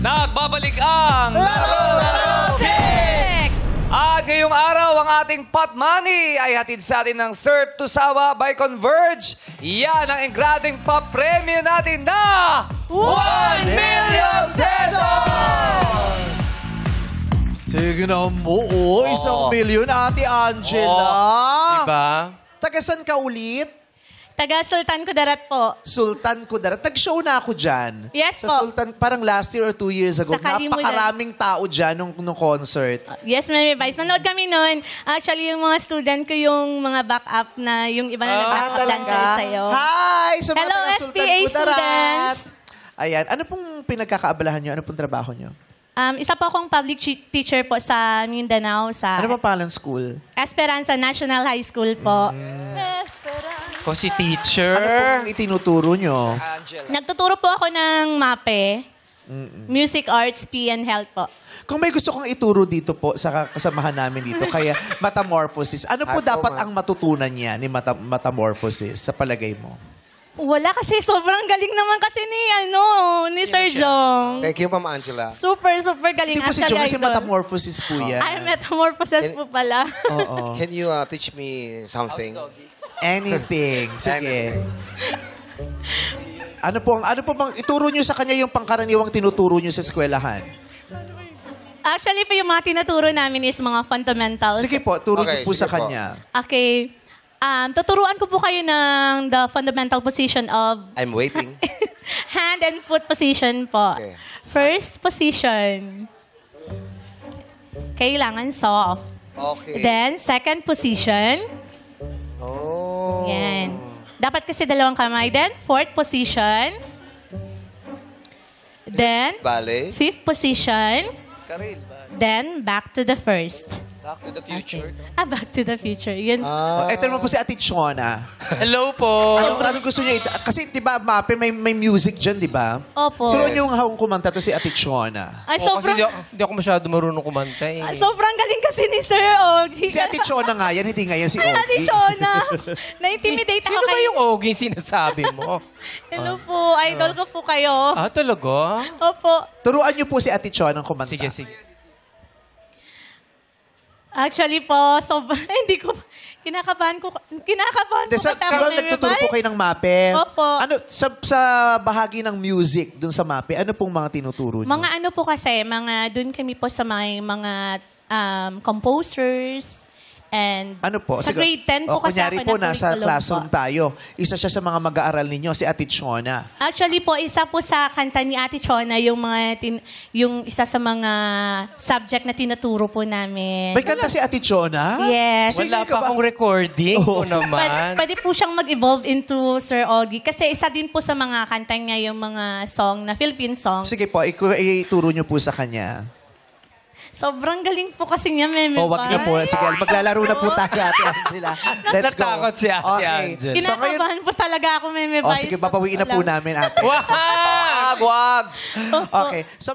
Nagbabalik ang Laro Pick! At ngayong araw, ang ating pot money ay hatid sa atin ng Surf to Sawa by Converge. Yan ang engrading pop premyo natin na 1 million pesos! Tignan mo, isang milyon, Ate Angela. Diba? Tagasan ka ulit? Taga Sultan Kudarat po. Sultan Kudarat. Tag-show na ako dyan. Yes sa po. Sultan, parang last year or 2 years ago. Sa Kalimutan. Napakaraming tao dyan nung concert. Yes, Mami Vice. Nanood kami noon. Actually, yung mga student ko yung mga backup na yung iba na nag-backup dancer sa'yo. Hi! Sa mga Hello, taga Sultan SPA Kudarat. students. Ayan. Ano pong pinagkakaabalahan nyo? Ano pong trabaho nyo? Isa po akong public teacher po sa Mindanao, sa Ano pong pangalan school? Esperanza National High School po. Ko si teacher. Ano pong itinuturo nyo? Nagtuturo po ako ng MAPE, Music Arts, P and Health po. Kung may gusto kong ituro dito po sa kasamahan namin dito, kaya Metamorphosis, ano po dapat ang matutunan niya ni Metamorphosis sa palagay mo? Wala kasi sobrang galing naman kasi ni Sir Jong. Thank you, Ma'am Angela. Super galing. Hindi po si Jong, kasi Metamorphosis po yan. Ay, Metamorphosis po pala. Oo. Can you teach me something? Anything. Sige. Ano po bang ituro nyo sa kanya yung pangkaraniwang tinuturo nyo sa eskwelahan? Actually, po yung mga tinuturo namin is mga fundamentals. Sige po, turo Okay, nyo po sige sa po. kanya. Okay. Tuturuan ko po kayo ng the fundamental position of I'm waiting. hand and foot position po. Okay. First position. Kailangan soft. Okay. Then, second position. Oh. Yan. Dapat kasi dalawang kamay. Then, fourth position. Then, Ballet. fifth position. Then, back to the first. Back to the future. Back to the future. Yun. Ito naman po si Ate Chona. Hello po. Anong gusto niya? Kasi di ba, Mape, may music dyan, di ba? Opo. Turo niyo yung hawang kumanta to si Ate Chona. Ay, Kasi sobrang, di ako masyado marunong kumanta eh. sobrang galing kasi ni Sir Ogie. Si Ate Chona nga yan, hindi nga yan si Ay, Ate Ogie. Chona. Na-intimidate Sino ako ba kayo. yung Ogie sinasabi mo? Hello po. Idol ko po kayo. Talaga? Opo. Turuan niyo po si Ate Chona ng kumanta. Sige, sige. Actually po, hindi ko, kinakabahan ko Hindi, kasi ako, Carol, Meme nagtuturo po Vice. kayo ng Mape. Opo. Ano, sa bahagi ng music dun sa Mape, ano pong mga tinuturo niyo? Mga ano po kasi, dun kami po sa mga composers, and Ano po? sa Sige. grade 10 po kasi kunyari ako po, na nasa curriculum classroom po. tayo. Isa siya sa mga mag-aaral ninyo, si Ate Chona. Actually po, isa po sa kanta ni Ate Chona, yung isa sa mga subject na tinuturo po namin. May kanta si Ate Chona? Yes. Wala ka pa ba? akong recording ko naman. Pwede po siyang mag-evolve into Sir Ogie. Kasi isa din po sa mga kanta niya yung mga song na Philippine song. Sige po, ituro niyo po sa kanya. Sobrang galing po kasi niya, Meme Wag na po. Vice. Sige, maglalaro na po tayo, Ate Angela. Let's go. Natakot si Ate Angela. Kinakabahan po talaga ako, Meme Vice. Sige, papawiin na po namin, Ate. Wag! Okay. So,